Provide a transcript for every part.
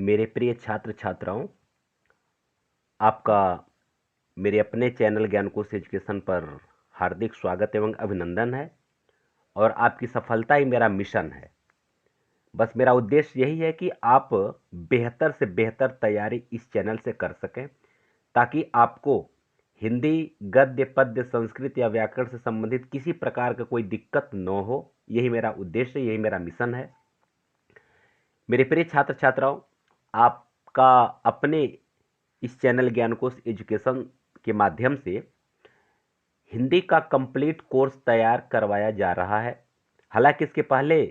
मेरे प्रिय छात्र छात्राओं, आपका मेरे अपने चैनल ज्ञानकोश एजुकेशन पर हार्दिक स्वागत एवं अभिनंदन है। और आपकी सफलता ही मेरा मिशन है। बस मेरा उद्देश्य यही है कि आप बेहतर से बेहतर तैयारी इस चैनल से कर सकें, ताकि आपको हिंदी गद्य पद्य संस्कृत या व्याकरण से संबंधित किसी प्रकार का कोई दिक्कत न हो। यही मेरा उद्देश्य, यही मेरा मिशन है। मेरे प्रिय छात्र छात्राओं, आपका अपने इस चैनल ज्ञानकोश एजुकेशन के माध्यम से हिंदी का कंप्लीट कोर्स तैयार करवाया जा रहा है। हालांकि इसके पहले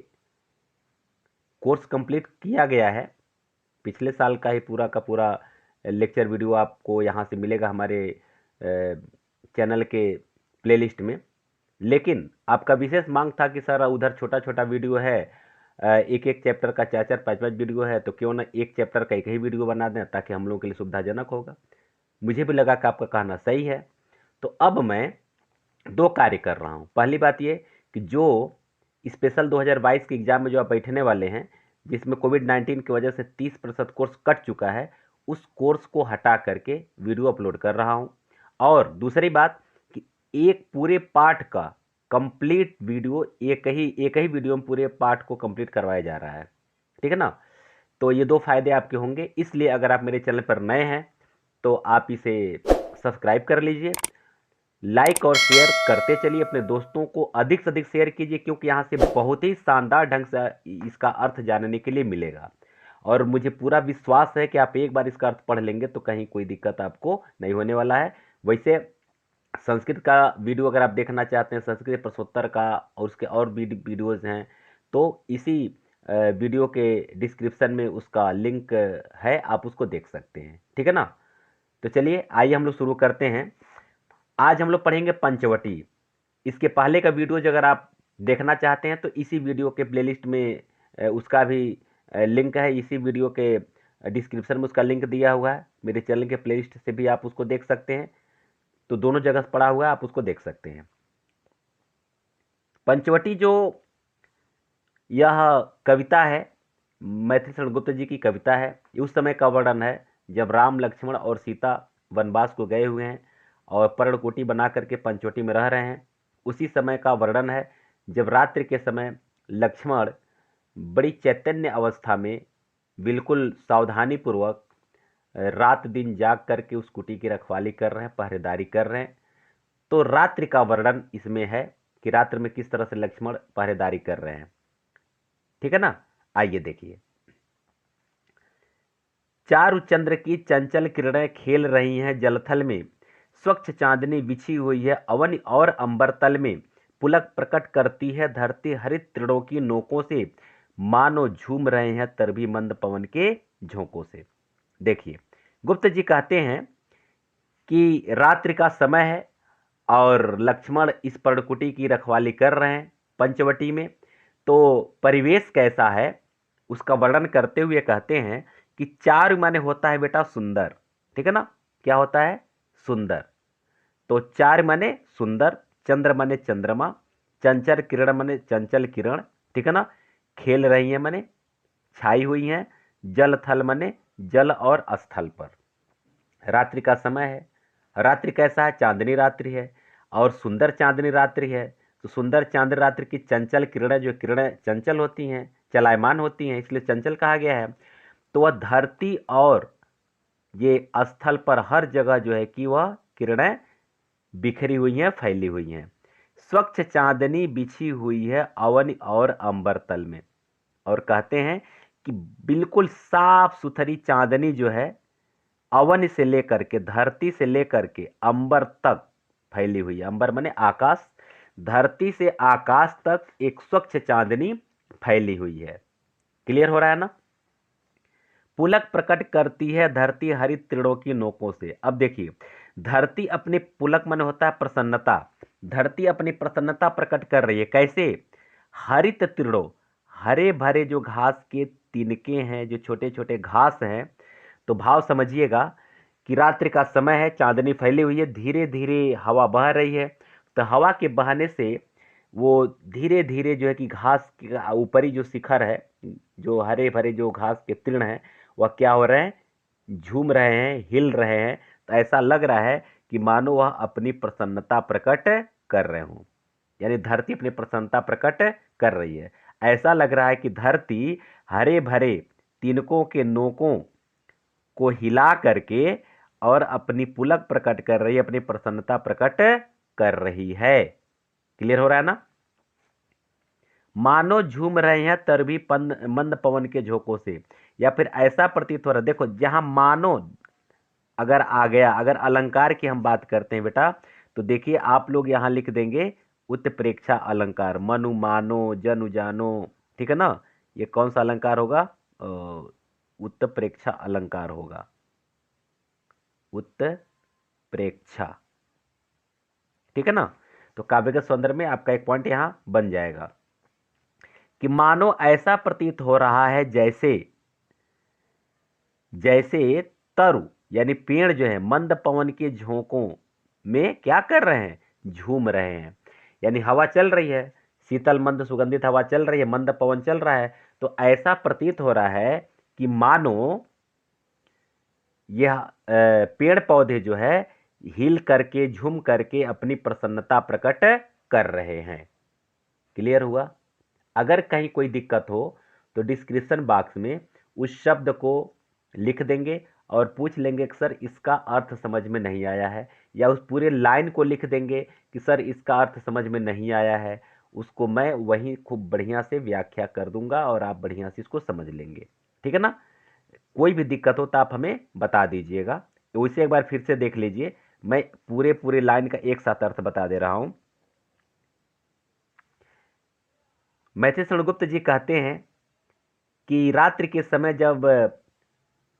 कोर्स कंप्लीट किया गया है। पिछले साल का ही पूरा का पूरा लेक्चर वीडियो आपको यहाँ से मिलेगा हमारे चैनल के प्लेलिस्ट में। लेकिन आपका विशेष मांग था कि सर उधर छोटा छोटा वीडियो है, एक एक चैप्टर का चार चार पाँच पाँच वीडियो है, तो क्यों ना एक चैप्टर का एक ही वीडियो बना दें, ताकि हम लोगों के लिए सुविधाजनक होगा। मुझे भी लगा कि आपका कहना सही है। तो अब मैं दो कार्य कर रहा हूँ। पहली बात ये कि जो स्पेशल 2022 के एग्जाम में जो आप बैठने वाले हैं, जिसमें कोविड-19 की वजह से 30% कोर्स कट चुका है, उस कोर्स को हटा करके वीडियो अपलोड कर रहा हूँ। और दूसरी बात कि एक पूरे पाठ का कंप्लीट वीडियो एक ही वीडियो में पूरे पाठ को कंप्लीट करवाया जा रहा है। ठीक है ना? तो ये दो फायदे आपके होंगे। इसलिए अगर आप मेरे चैनल पर नए हैं तो आप इसे सब्सक्राइब कर लीजिए, लाइक और शेयर करते चलिए, अपने दोस्तों को अधिक से अधिक शेयर कीजिए, क्योंकि यहाँ से बहुत ही शानदार ढंग से इसका अर्थ जानने के लिए मिलेगा। और मुझे पूरा विश्वास है कि आप एक बार इसका अर्थ पढ़ लेंगे तो कहीं कोई दिक्कत आपको नहीं होने वाला है। वैसे संस्कृत का वीडियो अगर आप देखना चाहते हैं, संस्कृत प्रश्नोत्तर का और उसके और वीडियोज़ हैं, तो इसी वीडियो के डिस्क्रिप्शन में उसका लिंक है, आप उसको देख सकते हैं। ठीक है ना? तो चलिए आइए हम लोग शुरू करते हैं। आज हम लोग पढ़ेंगे पंचवटी। इसके पहले का वीडियो अगर आप देखना चाहते हैं तो इसी वीडियो के प्लेलिस्ट में उसका भी लिंक है। इसी वीडियो के डिस्क्रिप्शन में उसका लिंक दिया हुआ है। मेरे चैनल के प्लेलिस्ट से भी आप उसको देख सकते हैं। तो दोनों जगह पड़ा हुआ है, आप उसको देख सकते हैं। पंचवटी जो यह कविता है, मैथिली शरण गुप्त जी की कविता है। ये उस समय का वर्णन है जब राम लक्ष्मण और सीता वनवास को गए हुए हैं और पर्णकुटी बना करके पंचवटी में रह रहे हैं। उसी समय का वर्णन है जब रात्रि के समय लक्ष्मण बड़ी चैतन्य अवस्था में बिल्कुल सावधानी पूर्वक रात दिन जाग करके उस कुटी की रखवाली कर रहे हैं, पहरेदारी कर रहे हैं। तो रात्रि का वर्णन इसमें है कि रात्रि में किस तरह से लक्ष्मण पहरेदारी कर रहे हैं। ठीक है ना? आइए देखिए। चारु चंद्र की चंचल किरणें खेल रही हैं जलथल में, स्वच्छ चांदनी बिछी हुई है अवन और अंबर तल में, पुलक प्रकट करती है धरती हरित तृणों की नोकों से, मानो झूम रहे हैं तरभी मंद पवन के झोंकों से। देखिए, गुप्त जी कहते हैं कि रात्रि का समय है और लक्ष्मण इस पर्णकुटी की रखवाली कर रहे हैं पंचवटी में। तो परिवेश कैसा है उसका वर्णन करते हुए कहते हैं कि चारु माने होता है बेटा सुंदर। ठीक है ना? क्या होता है? सुंदर। तो चार माने सुंदर, चंद्र माने चंद्रमा, चंचल किरण माने चंचल किरण। ठीक है ना? खेल रही है माने छाई हुई हैं, जल थल माने जल और स्थल पर। रात्रि का समय है। रात्रि कैसा है? चांदनी रात्रि है और सुंदर चांदनी रात्रि है। तो सुंदर चांदनी रात्रि की चंचल किरणें, जो किरणें चंचल होती हैं, चलायमान होती हैं, इसलिए चंचल कहा गया है। तो वह धरती और ये स्थल पर हर जगह जो है कि वह किरणें बिखरी हुई हैं, फैली हुई हैं। स्वच्छ चांदनी बिछी हुई है अवन और अंबर तल में। और कहते हैं कि बिल्कुल साफ सुथरी चांदनी जो है अवन से लेकर के, धरती से लेकर के अंबर तक फैली हुई है। अंबर माने आकाश, धरती से आकाश तक एक स्वच्छ चांदनी फैली हुई है। क्लियर हो रहा है ना? पुलक प्रकट करती है धरती हरित तृणों की नोकों से। अब देखिए, धरती अपने पुलक मन होता है प्रसन्नता, धरती अपनी प्रसन्नता प्रकट कर रही है। कैसे? हरित तृणों, हरे भरे जो घास के तिनके हैं, जो छोटे छोटे घास हैं। तो भाव समझिएगा कि रात्रि का समय है, चांदनी फैली हुई है, धीरे धीरे हवा बह रही है। तो हवा के बहने से वो धीरे धीरे जो है कि घास के ऊपरी जो शिखर है, जो हरे भरे जो घास के तृण हैं, वह क्या हो रहे हैं, झूम रहे हैं, हिल रहे हैं। तो ऐसा लग रहा है कि मानो वह अपनी प्रसन्नता प्रकट कर रहे हों, यानी धरती अपनी प्रसन्नता प्रकट कर रही है। ऐसा लग रहा है कि धरती हरे भरे तिनकों के नोकों को हिला करके और अपनी पुलक प्रकट कर रही है, अपनी प्रसन्नता प्रकट कर रही है। क्लियर हो रहा है ना। मानो झूम रहे हैं तरभी मंद पवन के झोंकों से, या फिर ऐसा प्रतीत हो रहा है, देखो जहां मानो अगर आ गया, अगर अलंकार की हम बात करते हैं बेटा, तो देखिए आप लोग यहां लिख देंगे उत्प्रेक्षा अलंकार, मनु मानो जनु जानो, ठीक है ना। ये कौन सा अलंकार होगा, उत्प्रेक्षा अलंकार होगा, उत्प्रेक्षा, ठीक है ना। तो काव्य के सौंदर्य में आपका एक पॉइंट यहां बन जाएगा कि मानो ऐसा प्रतीत हो रहा है जैसे जैसे तरु यानी पेड़ जो है मंद पवन के झोंकों में क्या कर रहे हैं, झूम रहे हैं। यानी हवा चल रही है, शीतल मंद सुगंधित हवा चल रही है, मंद पवन चल रहा है। तो ऐसा प्रतीत हो रहा है कि मानो यह पेड़ पौधे जो है हिल करके झूम करके अपनी प्रसन्नता प्रकट कर रहे हैं। क्लियर हुआ। अगर कहीं कोई दिक्कत हो तो डिस्क्रिप्शन बॉक्स में उस शब्द को लिख देंगे और पूछ लेंगे कि सर इसका अर्थ समझ में नहीं आया है, या उस पूरे लाइन को लिख देंगे कि सर इसका अर्थ समझ में नहीं आया है। उसको मैं वहीं खूब बढ़िया से व्याख्या कर दूंगा और आप बढ़िया से इसको समझ लेंगे, ठीक है ना। कोई भी दिक्कत हो तो आप हमें बता दीजिएगा। तो इसे एक बार फिर से देख लीजिए, मैं पूरे लाइन का एक साथ अर्थ बता दे रहा हूं। मैथिली शरणगुप्त जी कहते हैं कि रात्रि के समय जब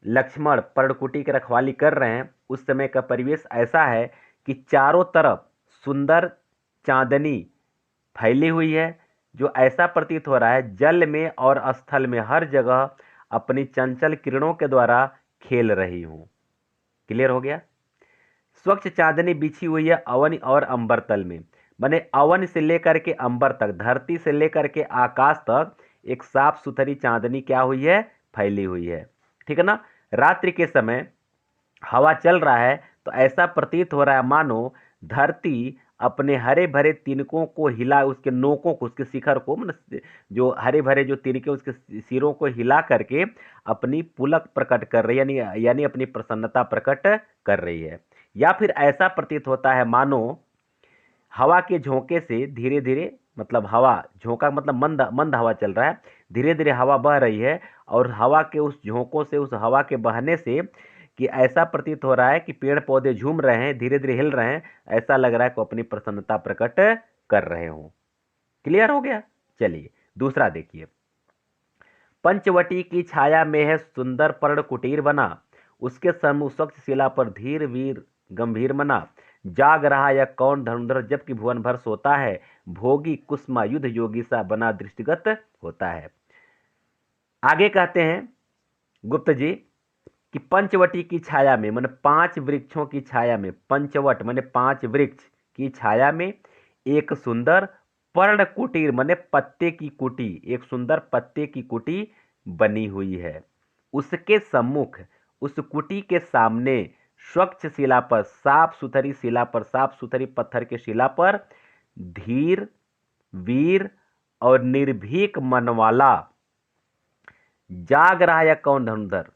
लक्ष्मण पर्णकुटी की रखवाली कर रहे हैं, उस समय का परिवेश ऐसा है कि चारों तरफ सुंदर चांदनी फैली हुई है, जो ऐसा प्रतीत हो रहा है जल में और स्थल में हर जगह अपनी चंचल किरणों के द्वारा खेल रही हूं। क्लियर हो गया। स्वच्छ चांदनी बिछी हुई है अवन और अंबर तल में, माने अवन से लेकर के अंबर तक, धरती से लेकर के आकाश तक एक साफ सुथरी चांदनी क्या हुई है, फैली हुई है, ठीक है ना। रात्रि के समय हवा चल रहा है तो ऐसा प्रतीत हो रहा है मानो धरती अपने हरे भरे तिनकों को हिला, उसके नोकों को, उसके शिखर को, मतलब जो हरे भरे जो तिनके उसके सिरों को हिला करके अपनी पुलक प्रकट कर रही है, यानी अपनी प्रसन्नता प्रकट कर रही है। या फिर ऐसा प्रतीत होता है मानो हवा के झोंके से धीरे धीरे, मतलब हवा झोंका मतलब मंद मंद हवा चल रहा है, धीरे धीरे हवा बह रही है, और हवा के उस झोंकों से, उस हवा के बहने से कि ऐसा प्रतीत हो रहा है कि पेड़ पौधे झूम रहे हैं, धीरे धीरे हिल रहे हैं, ऐसा लग रहा है कि अपनी प्रसन्नता प्रकट कर रहे हों। क्लियर हो गया। चलिए दूसरा देखिए, पंचवटी की छाया में है सुंदर पर्ण कुटीर बना, उसके सम्मुख स्वच्छ शिला पर धीर वीर गंभीर मना, जाग रहा यह कौन धनुधर जबकि भुवन भर सोता है, भोगी कुसुमा युद्ध योगी सा बना दृष्टिगत होता है। आगे कहते हैं गुप्त जी कि पंचवटी की छाया में, माने 5 वृक्षों की छाया में, पंचवट माने 5 वृक्ष की छाया में एक सुंदर पर्ण कुटीर माने पत्ते की कुटी, एक सुंदर पत्ते की कुटी बनी हुई है। उसके सम्मुख, उस कुटी के सामने स्वच्छ शिला पर, साफ सुथरी शिला पर, साफ सुथरी पत्थर के शिला पर धीर वीर और निर्भीक मन वाला जाग रहा है। यह कौन धनुधर,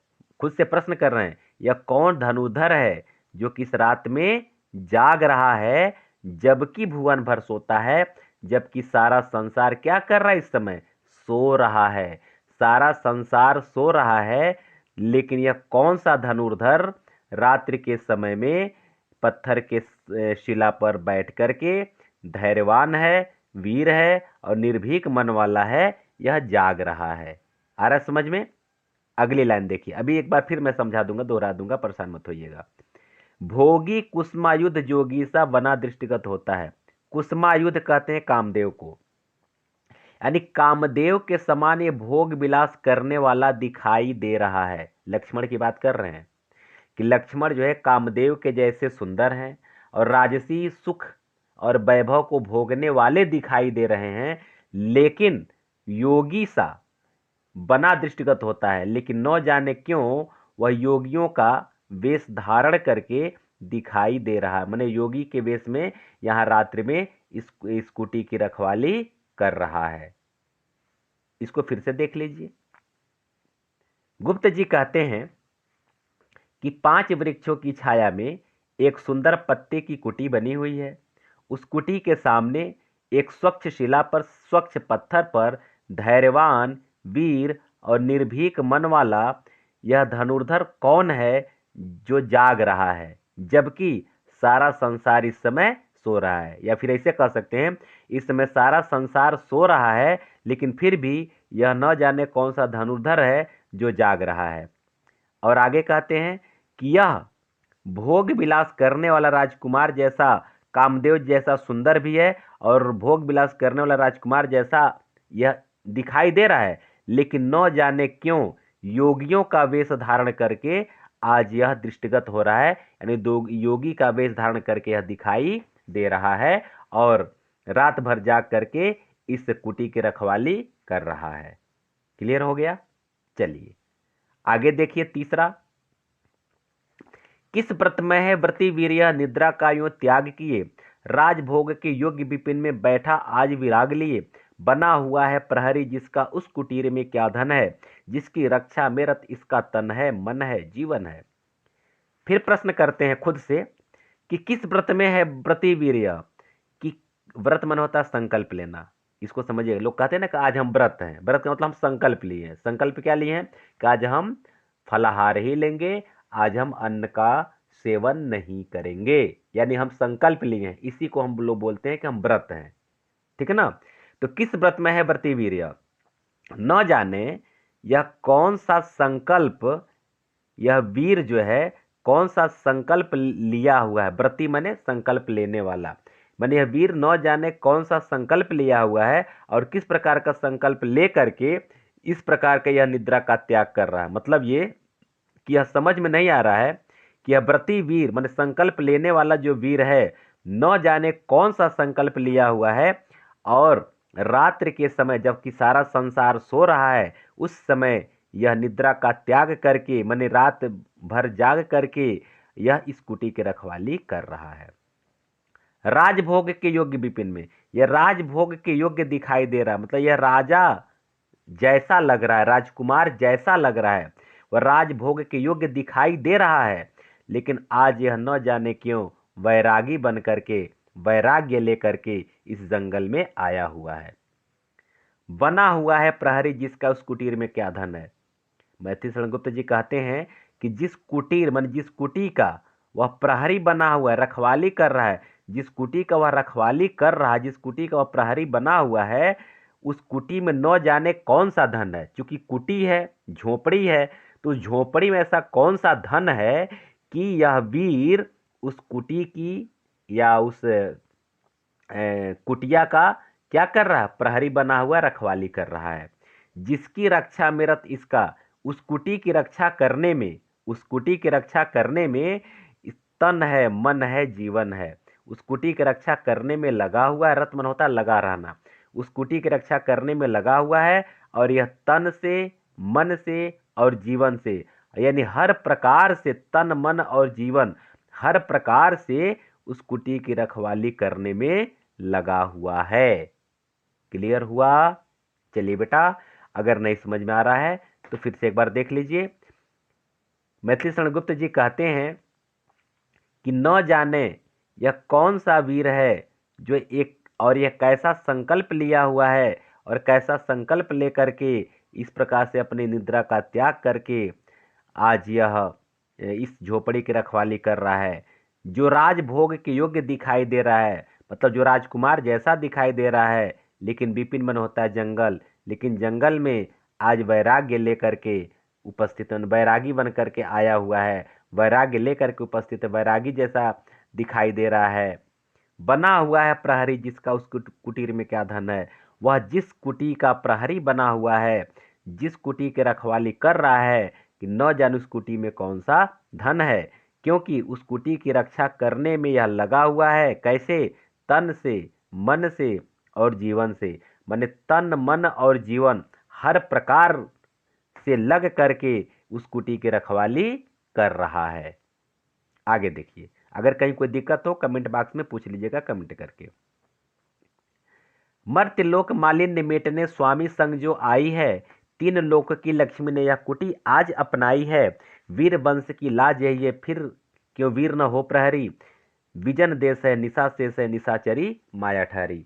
खुद से प्रश्न कर रहे हैं, यह कौन धनुधर है जो किस रात में जाग रहा है, जबकि भुवन भर सोता है, जबकि सारा संसार क्या कर रहा है, इस समय सो रहा है, सारा संसार सो रहा है। लेकिन यह कौन सा धनुर्धर रात्रि के समय में पत्थर के शिला पर बैठ करके धैर्यवान है, वीर है और निर्भीक मन वाला है, यह जाग रहा है। आ रहा समझ में। अगली लाइन देखिए, अभी एक बार फिर मैं समझा दूंगा, दोहरा दूंगा, परेशान मत होइएगा। भोगी कुसुमायुध जोगी सा बना दृष्टिगत होता है। कुसुमायुध कहते हैं कामदेव को, यानी कामदेव के समान ये भोग विलास करने वाला दिखाई दे रहा है। लक्ष्मण की बात कर रहे हैं कि लक्ष्मण जो है कामदेव के जैसे सुंदर हैं और राजसी सुख और वैभव को भोगने वाले दिखाई दे रहे हैं, लेकिन योगी सा, बना दृष्टिगत होता है, लेकिन न जाने क्यों वह योगियों का वेश धारण करके दिखाई दे रहा है। माने योगी के वेश में यहाँ रात्रि में इस कुटी की रखवाली कर रहा है। इसको फिर से देख लीजिए। गुप्त जी कहते हैं कि 5 वृक्षों की छाया में एक सुंदर पत्ते की कुटी बनी हुई है। उस कुटी के सामने एक स्वच्छ शिला पर, स्वच्छ पत्थर पर धैर्यवान, वीर और निर्भीक मन वाला यह धनुर्धर कौन है जो जाग रहा है, जबकि सारा संसार इस समय सो रहा है। या फिर ऐसे कह सकते हैं, इस समय सारा संसार सो रहा है, लेकिन फिर भी यह न जाने कौन सा धनुर्धर है जो जाग रहा है। और आगे कहते हैं कि यह भोग विलास करने वाला राजकुमार जैसा, कामदेव जैसा सुंदर भी है और भोग विलास करने वाला राजकुमार जैसा यह दिखाई दे रहा है, लेकिन न जाने क्यों योगियों का वेश धारण करके आज यह दृष्टिगत हो रहा है। यानी दो योगी का वेश धारण करके यह दिखाई दे रहा है और रात भर जाग करके इस कुटी की रखवाली कर रहा है। क्लियर हो गया? चलिए आगे देखिए। तीसरा, किस व्रत में है व्रती वीर यह निद्रा का यूं त्याग किए, राजभोग के योग्य विपिन में बैठा आज विराग लिए, बना हुआ है प्रहरी जिसका उस कुटीर में क्या धन है, जिसकी रक्षा में रत इसका तन है, मन है, जीवन है। फिर प्रश्न करते हैं खुद से कि किस व्रत में है व्रती वीर यह, कि व्रत मन होता है संकल्प लेना। इसको समझिए। लोग कहते हैं ना कि आज हम व्रत हैं, व्रत का मतलब हम संकल्प लिए हैं। संकल्प क्या लिए हैं? कि आज हम फलाहार ही लेंगे, आज हम अन्न का सेवन नहीं करेंगे, यानी हम संकल्प लिए हैं। इसी को हम लोग बोलते हैं कि हम व्रत हैं। ठीक है ना? तो किस व्रत में है व्रती वीर यह, न जाने यह कौन सा संकल्प, यह वीर जो है कौन सा संकल्प लिया हुआ है। व्रती माने संकल्प लेने वाला, माने यह वीर न जाने कौन सा संकल्प लिया हुआ है और किस प्रकार का संकल्प ले करके इस प्रकार का यह निद्रा का त्याग कर रहा है। मतलब ये कि यह समझ में नहीं आ रहा है कि यह व्रती वीर माने संकल्प लेने वाला जो वीर है, न जाने कौन सा संकल्प लिया हुआ है और रात्रि के समय जबकि सारा संसार सो रहा है, उस समय यह निद्रा का त्याग करके माने रात भर जाग करके यह इस कुटी की रखवाली कर रहा है। राजभोग के योग्य विपिन में, यह राजभोग के योग्य दिखाई दे रहा है। मतलब यह राजा जैसा लग रहा है, राजकुमार जैसा लग रहा है, वह राजभोग के योग्य दिखाई दे रहा है, लेकिन आज यह न जाने क्यों वैरागी बन करके, वैराग्य लेकर के इस जंगल में आया हुआ है। बना हुआ है प्रहरी जिसका उस कुटीर में क्या धन है। मैथिली शरण गुप्त जी कहते हैं कि जिस कुटीर मान जिस कुटी का वह प्रहरी बना हुआ है, रखवाली कर रहा है, जिस कुटी का वह रखवाली कर रहा है, जिस कुटी का वह प्रहरी बना हुआ है, उस कुटी में न जाने कौन सा धन है। चूंकि कुटी है, झोपड़ी है, तो उस झोपड़ी में ऐसा कौन सा धन है कि यह वीर उस कुटी की या उस कुटिया का क्या कर रहा है? प्रहरी बना हुआ रखवाली कर रहा है। जिसकी रक्षा में रत इसका, उस कुटी की रक्षा करने में, उस कुटी की रक्षा करने में तन है, मन है, जीवन है। उस कुटी की रक्षा करने में लगा हुआ है। रत मन होता है लगा रहना। उस कुटी की रक्षा करने में लगा हुआ है और यह तन से, मन से और जीवन से, यानी हर प्रकार से तन, मन और जीवन हर प्रकार से उस कुटी की रखवाली करने में लगा हुआ है। क्लियर हुआ? चलिए बेटा, अगर नहीं समझ में आ रहा है तो फिर से एक बार देख लीजिए। मैथिली शरण गुप्त जी कहते हैं कि न जाने यह कौन सा वीर है जो एक, और यह कैसा संकल्प लिया हुआ है और कैसा संकल्प लेकर के इस प्रकार से अपनी निद्रा का त्याग करके आज यह इस झोपड़ी की रखवाली कर रहा है। जो राजभोग के योग्य दिखाई दे रहा है, मतलब जो राजकुमार जैसा दिखाई दे रहा है, लेकिन विपिन मन होता है जंगल, लेकिन जंगल में आज वैराग्य लेकर के उपस्थित, वैरागी बन करके आया हुआ है, वैराग्य लेकर के उपस्थित है, वैरागी जैसा दिखाई दे रहा है। बना हुआ है प्रहरी जिसका उस कुटीर में क्या धन है। वह जिस कुटी का प्रहरी बना हुआ है, जिस कुटी के रखवाली कर रहा है, कि न जाने उस कुटी में कौन सा धन है, क्योंकि उस कुटी की रक्षा करने में यह लगा हुआ है। कैसे? तन से, मन से और जीवन से। माने तन, मन और जीवन हर प्रकार से लग करके उस कुटी की रखवाली कर रहा है। आगे देखिए, अगर कहीं कोई दिक्कत हो कमेंट बॉक्स में पूछ लीजिएगा कमेंट करके। मर्त्यलोक मालिन्य मेटने स्वामी संग जो आई है, तीन लोक की लक्ष्मी ने यह कुटी आज अपनाई है। वीर वंश की लाज यही है, फिर क्यों वीर न हो प्रहरी। विजन देश है निशा शेष है, निशाचरी माया ठहरी।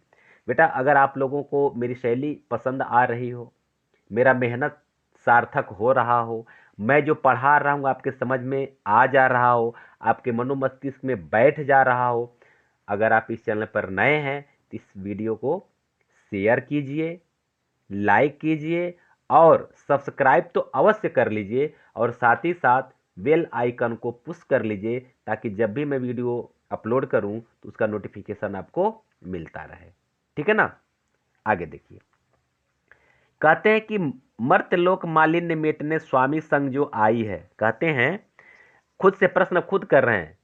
बेटा अगर आप लोगों को मेरी शैली पसंद आ रही हो, मेरा मेहनत सार्थक हो रहा हो, मैं जो पढ़ा रहा हूँ आपके समझ में आ जा रहा हो, आपके मनोमस्तिष्क में बैठ जा रहा हो, अगर आप इस चैनल पर नए हैं तो इस वीडियो को शेयर कीजिए, लाइक कीजिए और सब्सक्राइब तो अवश्य कर लीजिए और साथ ही साथ बेल आइकन को पुश कर लीजिए ताकि जब भी मैं वीडियो अपलोड करूं तो उसका नोटिफिकेशन आपको मिलता रहे। ठीक है ना। आगे देखिए, कहते हैं कि मर्त्यलोक मालिन्य मेटने स्वामी संग जो आई है। कहते हैं, खुद से प्रश्न खुद कर रहे हैं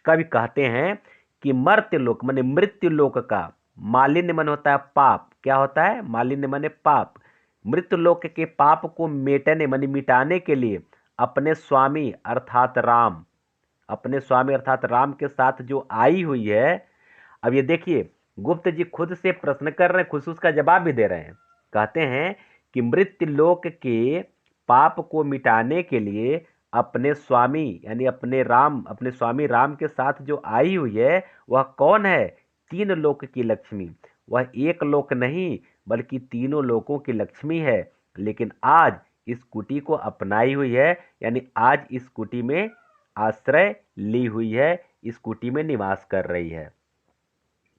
कवि। कहते हैं कि मर्त्यलोक माने मृत्यु लोक का, मालिन्य मन होता है पाप। क्या होता है? मालिन्य माने पाप। मृत्यु लोक के पाप को मेटने माने मिटाने के लिए अपने स्वामी अर्थात राम, अपने स्वामी अर्थात राम के साथ जो आई हुई है। अब ये देखिए, गुप्त जी खुद से प्रश्न कर रहे हैं, खुद से उसका जवाब भी दे रहे हैं। कहते हैं कि मृत्यु लोक के पाप को मिटाने के लिए अपने स्वामी यानी अपने राम, अपने स्वामी राम के साथ जो आई हुई है वह कौन है? तीन लोक की लक्ष्मी। वह एक लोक नहीं बल्कि तीनों लोकों की लक्ष्मी है, लेकिन आज इस कुटी को अपनाई हुई है, यानी आज इस कुटी में आश्रय ली हुई है, इस कुटी में निवास कर रही है।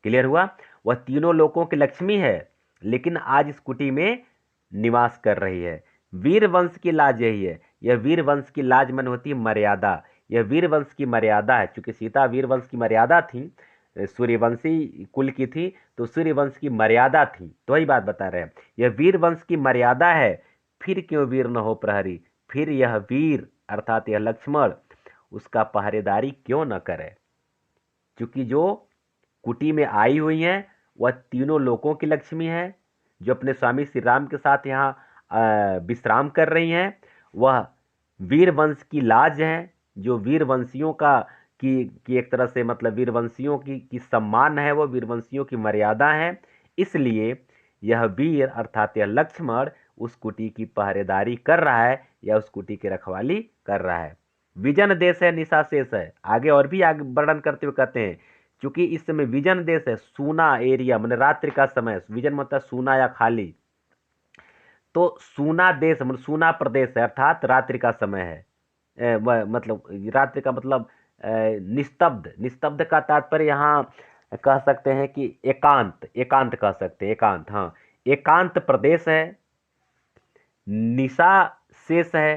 क्लियर हुआ? वह तीनों लोकों की लक्ष्मी है लेकिन आज इस कुटी में निवास कर रही है। वीर वंश की लाज यही है। यह वीर वंश की लाज मन होती है मर्यादा। यह वीर वंश की मर्यादा है। चूंकि सीता वीर वंश की मर्यादा थी, सूर्यवंशी कुल की थी, तो सूर्यवंश की मर्यादा थी, तो वही बात बता रहे हैं। यह वीर वंश की मर्यादा है, फिर क्यों वीर न हो प्रहरी। फिर यह वीर अर्थात यह लक्ष्मण उसका पहरेदारी क्यों न करे। क्योंकि जो कुटी में आई हुई हैं वह तीनों लोकों की लक्ष्मी है, जो अपने स्वामी श्री राम के साथ यहाँ विश्राम कर रही हैं। वह वीर वंश की लाज है, जो वीर वंशियों का की एक तरह से मतलब वीरवंशियों की सम्मान है, वो वीरवंशियों की मर्यादा है। इसलिए यह वीर अर्थात यह लक्ष्मण उस कुटी की पहरेदारी कर रहा है या उस कुटी की रखवाली कर रहा है। विजन देश है निशा शेष है। आगे और भी आगे वर्णन करते हुए कहते हैं, चूंकि इस समय विजन देश है, सूना एरिया मैंने रात्रि का समय, विजन मतलब सूना या खाली, तो सूना देश मतलब सूना प्रदेश है अर्थात रात्रि का समय है। मतलब रात्रि का मतलब निस्तब्ध। निस्तब्ध का तात्पर्य यहाँ कह सकते हैं कि एकांत, एकांत कह सकते हैं, एकांत। हाँ, एकांत प्रदेश है, निशा शेष है,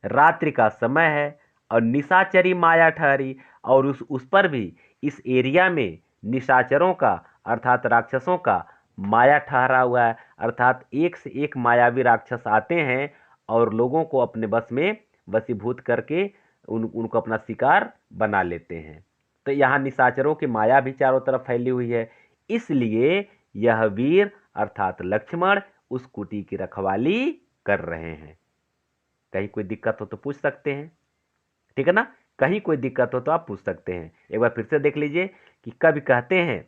रात्रि का समय है और निशाचरी माया ठहरी। और उस पर भी इस एरिया में निशाचरों का अर्थात राक्षसों का माया ठहरा हुआ है, अर्थात एक से एक मायावी राक्षस आते हैं और लोगों को अपने बस में वशीभूत करके उनको अपना शिकार बना लेते हैं। तो यहाँ निशाचरों की माया भी चारों तरफ फैली हुई है। इसलिए यह वीर अर्थात लक्ष्मण उस कुटी की रखवाली कर रहे हैं। कहीं कोई दिक्कत हो तो पूछ सकते हैं, ठीक है ना। कहीं कोई दिक्कत हो तो आप पूछ सकते हैं। एक बार फिर से देख लीजिए कि कवि कहते हैं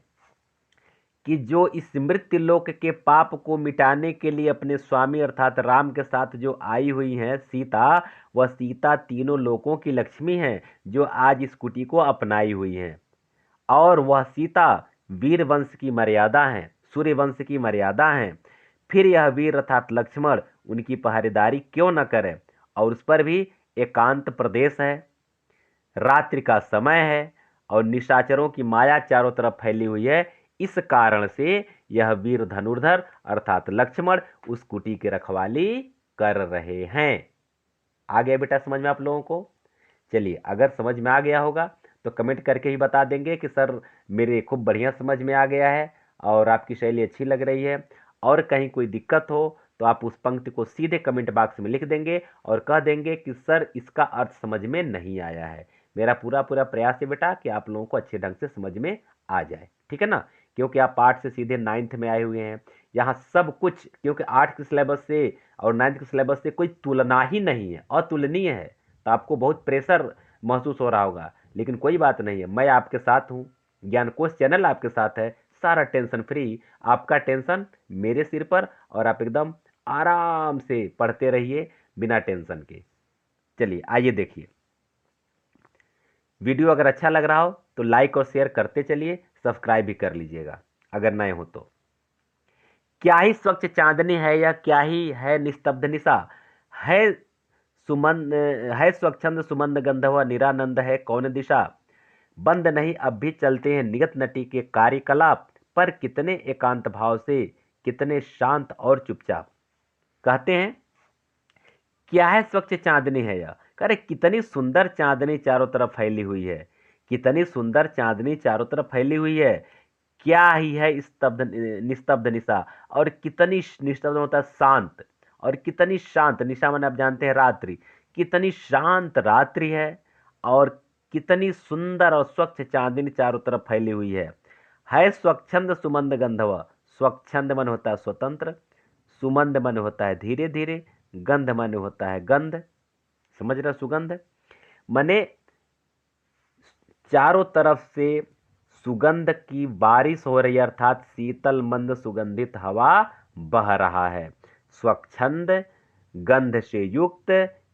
कि जो इस मृत्यु लोक के पाप को मिटाने के लिए अपने स्वामी अर्थात राम के साथ जो आई हुई है सीता, वह सीता तीनों लोकों की लक्ष्मी है जो आज इस कुटी को अपनाई हुई है। और वह सीता वीर वंश की मर्यादा है, सूर्य वंश की मर्यादा है। फिर यह वीर अर्थात लक्ष्मण उनकी पहरेदारी क्यों न करे। और उस पर भी एकांत प्रदेश है, रात्रि का समय है और निशाचरों की माया चारों तरफ फैली हुई है। इस कारण से यह वीर धनुर्धर अर्थात लक्ष्मण उस कुटी की रखवाली कर रहे हैं। आ गया बेटा समझ में आप लोगों को? चलिए, अगर समझ में आ गया होगा तो कमेंट करके ही बता देंगे कि सर मेरे खूब बढ़िया समझ में आ गया है और आपकी शैली अच्छी लग रही है। और कहीं कोई दिक्कत हो तो आप उस पंक्ति को सीधे कमेंट बॉक्स में लिख देंगे और कह देंगे कि सर इसका अर्थ समझ में नहीं आया है। मेरा पूरा प्रयास है बेटा कि आप लोगों को अच्छे ढंग से समझ में आ जाए, ठीक है ना। क्योंकि आप 8 से सीधे 9th में आए हुए हैं, यहाँ सब कुछ, क्योंकि 8 के सिलेबस से और 9th के सिलेबस से कोई तुलना ही नहीं है, अतुलनीय है। तो आपको बहुत प्रेशर महसूस हो रहा होगा, लेकिन कोई बात नहीं है, मैं आपके साथ हूँ। ज्ञानकोश चैनल आपके साथ है, सारा टेंशन फ्री, आपका टेंशन मेरे सिर पर, और आप एकदम आराम से पढ़ते रहिए बिना टेंशन के। चलिए आइए देखिए, वीडियो अगर अच्छा लग रहा हो तो लाइक और शेयर करते चलिए, सब्सक्राइब भी कर लीजिएगा अगर नए हो तो। क्या ही स्वच्छ चांदनी है या क्या ही है निस्तब्ध निशा, है सुमंद, है स्वच्छंद सुमंद गंधर्व निरानंद है कौन दिशा। बंद नहीं अब भी चलते हैं नियत नटी के कार्यकलाप, पर कितने एकांत भाव से, कितने शांत और चुपचाप। कहते हैं क्या है स्वच्छ चांदनी है यह, अरे कितनी सुंदर चांदनी चारों तरफ फैली हुई है, कितनी सुंदर चांदनी चारों तरफ फैली हुई है। क्या ही है स्तब्ध निस्तब्ध निशा, और कितनी निस्तब्ध होता है शांत, और कितनी शांत, निशा माने आप जानते हैं रात्रि, कितनी शांत रात्रि है, और कितनी सुंदर और स्वच्छ चांदनी चारों तरफ फैली हुई है स्वच्छंद सुमंद गंधर्व। स्वच्छंद मन होता है स्वतंत्र, सुमंद मन होता है धीरे धीरे, गंध मन होता है गंध, समझ रहे, सुगंध मने चारों तरफ से सुगंध की बारिश हो रही है, अर्थात शीतल मंद सुगंधित हवा बह रहा है। स्वच्छंद गंध से युक्त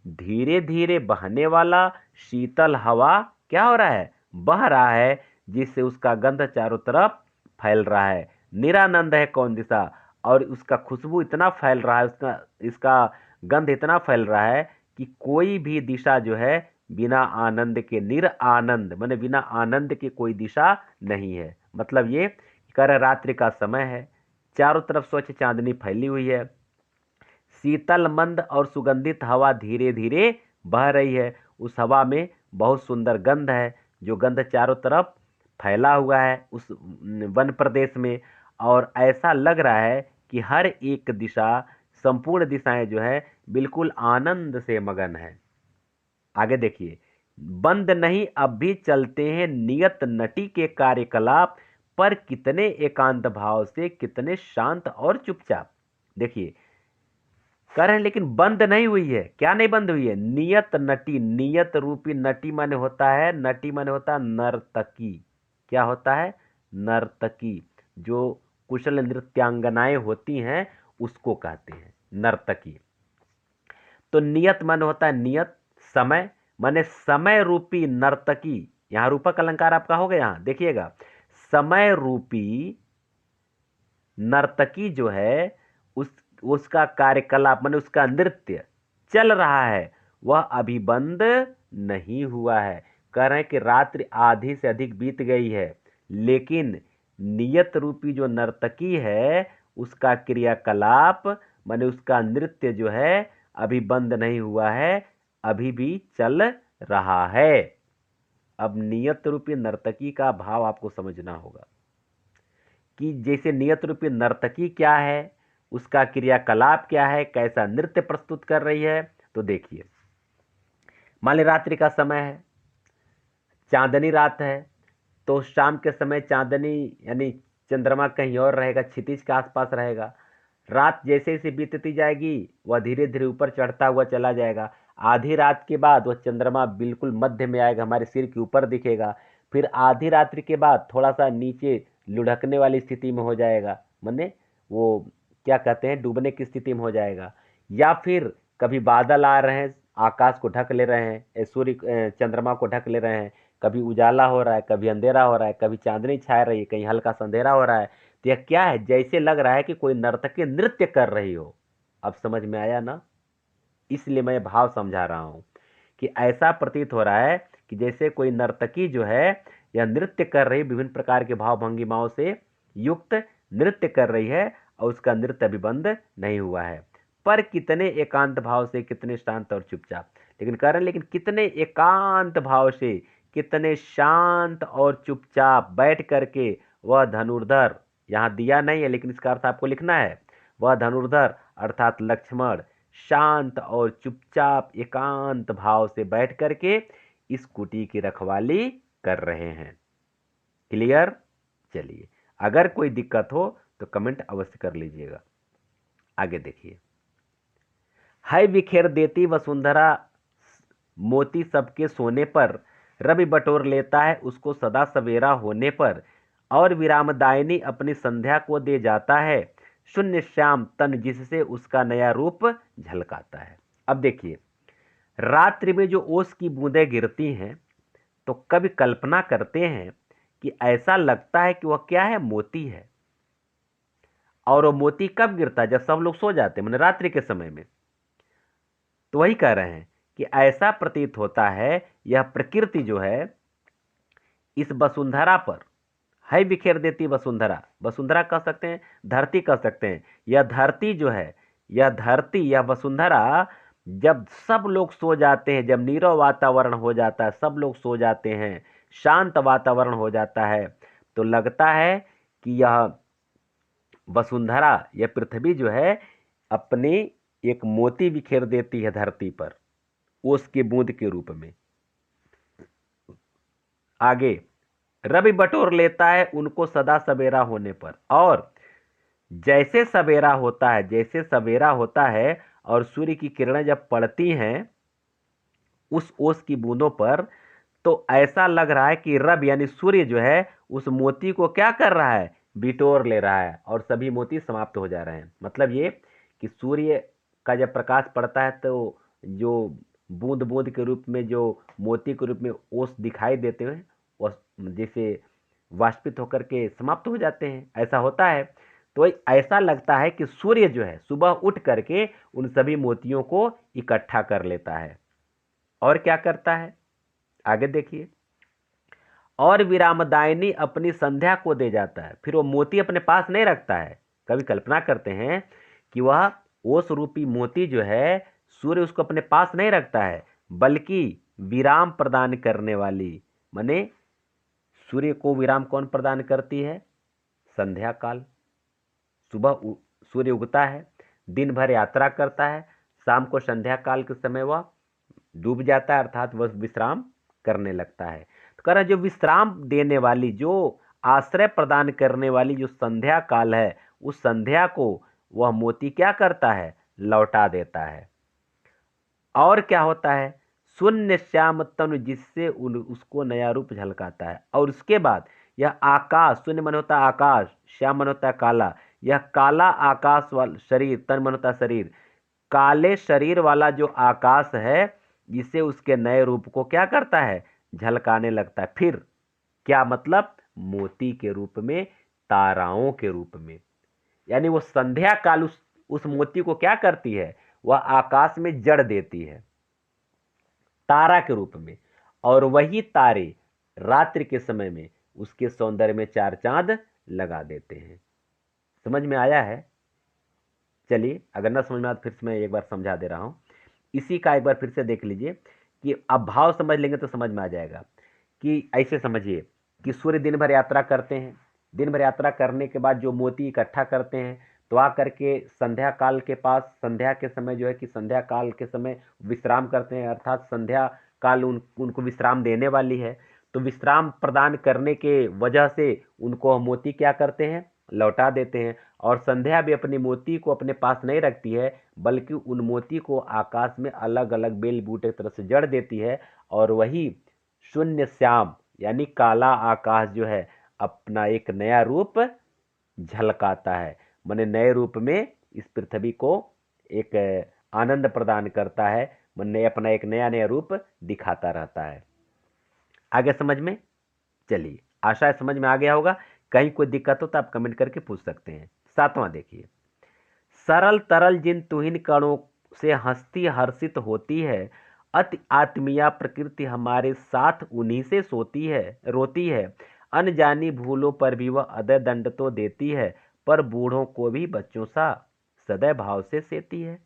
धीरे धीरे बहने वाला शीतल हवा क्या हो रहा है, बह रहा है, जिससे उसका गंध चारों तरफ फैल रहा है। निरानंद है कौन दिशा, और उसका खुशबू इतना फैल रहा है, उसका इसका गंध इतना फैल रहा है कि कोई भी दिशा जो है बिना आनंद के, निर आनंद माने बिना आनंद के कोई दिशा नहीं है। मतलब ये कर रात्रि का समय है, चारों तरफ स्वच्छ चांदनी फैली हुई है, शीतल मंद और सुगंधित हवा धीरे धीरे बह रही है, उस हवा में बहुत सुंदर गंध है, जो गंध चारों तरफ फैला हुआ है उस वन प्रदेश में, और ऐसा लग रहा है कि हर एक दिशा, संपूर्ण दिशाएं जो है बिल्कुल आनंद से मगन है। आगे देखिए, बंद नहीं अब भी चलते हैं नियत नटी के कार्यकलाप, पर कितने एकांत भाव से, कितने शांत और चुपचाप। देखिए कह रहे हैं लेकिन बंद नहीं हुई है, क्या नहीं बंद हुई है, नियत नटी, नियत रूपी नटी माने होता है, नटी माने होता है नर्तकी, क्या होता है, नर्तकी, जो कुशल नृत्यांगनाएं होती हैं उसको कहते हैं नर्तकी। तो नियत मन होता है नियत, समय माने समय रूपी नर्तकी, यहां रूपक अलंकार आपका हो गया, यहां देखिएगा, समय रूपी नर्तकी जो है उसका कार्यकलाप माने उसका नृत्य चल रहा है, वह अभी बंद नहीं हुआ है। कह रहे हैं कि रात्रि आधी से अधिक बीत गई है, लेकिन नियत रूपी जो नर्तकी है उसका क्रियाकलाप माने उसका नृत्य जो है अभी बंद नहीं हुआ है, अभी भी चल रहा है। अब नियत रूपी नर्तकी का भाव आपको समझना होगा कि जैसे नियत रूपी नर्तकी क्या है, उसका क्रियाकलाप क्या है, कैसा नृत्य प्रस्तुत कर रही है। तो देखिए, मान ली रात्रि का समय है, चांदनी रात है, तो शाम के समय चांदनी यानी चंद्रमा कहीं और रहेगा, क्षितिज के आसपास रहेगा। रात जैसे जैसे बीतती जाएगी वह धीरे धीरे ऊपर चढ़ता हुआ चला जाएगा। आधी रात के बाद वह चंद्रमा बिल्कुल मध्य में आएगा, हमारे सिर के ऊपर दिखेगा। फिर आधी रात्रि के बाद थोड़ा सा नीचे लुढ़कने वाली स्थिति में हो जाएगा, माने वो क्या कहते हैं, डूबने की स्थिति में हो जाएगा। या फिर कभी बादल आ रहे हैं, आकाश को ढक ले रहे हैं, सूर्य चंद्रमा को ढक ले रहे हैं, कभी उजाला हो रहा है, कभी अंधेरा हो रहा है, कभी चांदनी छा रही है, कहीं हल्का सा अंधेरा हो रहा है। तो यह क्या है, जैसे लग रहा है कि कोई नर्तकी नृत्य कर रही हो। अब समझ में आया ना, इसलिए मैं भाव समझा रहा हूं कि ऐसा प्रतीत हो रहा है कि जैसे कोई नर्तकी जो है यह नृत्य कर रही, विभिन्न प्रकार के भाव भंगिमाओं से युक्त नृत्य कर रही है, और उसका नृत्य अभी बंद नहीं हुआ है। पर कितने एकांत भाव से, कितने शांत और चुपचाप, लेकिन कह रहे हैं लेकिन कितने एकांत भाव से, कितने शांत और चुपचाप बैठ करके वह धनुर्धर, यहाँ दिया नहीं है लेकिन इसका अर्थ आपको लिखना है, वह धनुर्धर अर्थात लक्ष्मण शांत और चुपचाप एकांत भाव से बैठ करके इस कुटी की रखवाली कर रहे हैं। क्लियर। चलिए, अगर कोई दिक्कत हो तो कमेंट अवश्य कर लीजिएगा। आगे देखिए, है बिखेर देती वसुंधरा मोती सबके सोने पर, रवि बटोर लेता है उसको सदा सवेरा होने पर, और विरामदायिनी अपनी संध्या को दे जाता है, शून्य श्याम तन जिससे उसका नया रूप झलकाता है। अब देखिए, रात्रि में जो ओस की बूंदें गिरती हैं तो कभी कल्पना करते हैं कि ऐसा लगता है कि वह क्या है, मोती है। और वो मोती कब गिरता है, जब सब लोग सो जाते हैं, मैंने रात्रि के समय में। तो वही कह रहे हैं कि ऐसा प्रतीत होता है यह प्रकृति जो है इस वसुंधरा पर, है बिखेर देती वसुंधरा, वसुंधरा कह सकते हैं, धरती कह सकते हैं। यह धरती जो है, यह धरती, यह वसुंधरा, जब सब लोग सो जाते हैं, जब नीरव वातावरण हो जाता है, सब लोग सो जाते हैं, शांत वातावरण हो जाता है, तो लगता है कि यह वसुंधरा, यह पृथ्वी जो है अपनी एक मोती बिखेर देती है धरती पर, ओस की बूंद के रूप में। आगे, रवि बटोर लेता है उनको सदा सवेरा होने पर, और जैसे सवेरा होता है, जैसे सवेरा होता है और सूर्य की किरणें जब पड़ती हैं उस ओस की बूंदों पर, तो ऐसा लग रहा है कि रब यानी सूर्य जो है उस मोती को क्या कर रहा है, बिटोर ले रहा है, और सभी मोती समाप्त हो जा रहे हैं। मतलब ये कि सूर्य का जब प्रकाश पड़ता है तो जो बूंद बूंद के रूप में, जो मोती के रूप में ओस दिखाई देते हैं, वह जैसे वाष्पित होकर के समाप्त हो जाते हैं, ऐसा होता है। तो ऐसा लगता है कि सूर्य जो है सुबह उठ करके उन सभी मोतियों को इकट्ठा कर लेता है। और क्या करता है, आगे देखिए, और विरामदायिनी अपनी संध्या को दे जाता है। फिर वो मोती अपने पास नहीं रखता है। कभी कल्पना करते हैं कि वह ओस रूपी मोती जो है सूर्य उसको अपने पास नहीं रखता है, बल्कि विराम प्रदान करने वाली, माने सूर्य को विराम कौन प्रदान करती है, संध्या काल। सुबह सूर्य उगता है, दिन भर यात्रा करता है, शाम को संध्या काल के समय वह डूब जाता है, अर्थात वह विश्राम करने लगता है। तो कह रहा जो विश्राम देने वाली, जो आश्रय प्रदान करने वाली जो संध्या काल है, उस संध्या को वह मोती क्या करता है, लौटा देता है। और क्या होता है, शून्य श्याम तनु जिससे उसको नया रूप झलकाता है। और उसके बाद यह आकाश, शून्य मन होता है आकाश, श्याम मन होता है काला, यह काला आकाश वाला शरीर, तन मन होता है शरीर, काले शरीर वाला जो आकाश है, जिसे उसके नए रूप को क्या करता है, झलकाने लगता है। फिर क्या मतलब, मोती के रूप में, ताराओं के रूप में। यानी वो संध्या काल उस मोती को क्या करती है, वह आकाश में जड़ देती है तारा के रूप में, और वही तारे रात्रि के समय में उसके सौंदर्य में चार चांद लगा देते हैं। समझ में आया है? चलिए, अगर ना समझ में आया तो फिर से मैं एक बार समझा दे रहा हूं। इसी का एक बार फिर से देख लीजिए कि अब भाव समझ लेंगे तो समझ में आ जाएगा। कि ऐसे समझिए कि सूर्य दिन भर यात्रा करते हैं, दिन भर यात्रा करने के बाद जो मोती इकट्ठा करते हैं, तो आ करके संध्या काल के पास, संध्या के समय जो है कि संध्या काल के समय विश्राम करते हैं, अर्थात संध्या काल उनको विश्राम देने वाली है। तो विश्राम प्रदान करने के वजह से उनको मोती क्या करते हैं, लौटा देते हैं। और संध्या भी अपनी मोती को अपने पास नहीं रखती है, बल्कि उन मोती को आकाश में अलग अलग बेल बूटे तरह से जड़ देती है, और वही शून्य श्याम यानी काला आकाश जो है अपना एक नया रूप झलकाता है, माने नए रूप में इस पृथ्वी को एक आनंद प्रदान करता है, माने अपना एक नया नया रूप दिखाता रहता है। आगे समझ में? चलिए, आशा है समझ में आ गया होगा। कहीं कोई दिक्कत हो तो आप कमेंट करके पूछ सकते हैं। सातवां देखिए, सरल तरल जिन तुहिन कणों से हंसती हर्षित होती है, अति आत्मीया प्रकृति हमारे साथ उन्हीं से सोती है रोती है, अनजानी भूलों पर भी वह अदय दंड तो देती है, पर बूढ़ों को भी बच्चों सा सदैव भाव से सेती है।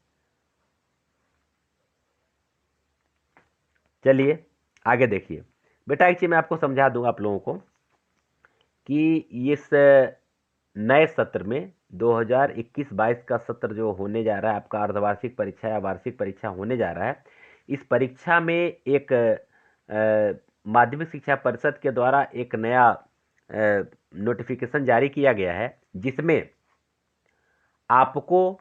चलिए आगे देखिए बेटा, एक चीज मैं आपको समझा दूंगा आप लोगों को कि इस नए सत्र में 2021-22 का सत्र जो होने जा रहा है, आपका अर्धवार्षिक परीक्षा या वार्षिक परीक्षा होने जा रहा है, इस परीक्षा में एक माध्यमिक शिक्षा परिषद के द्वारा एक नया नोटिफिकेशन जारी किया गया है, जिसमें आपको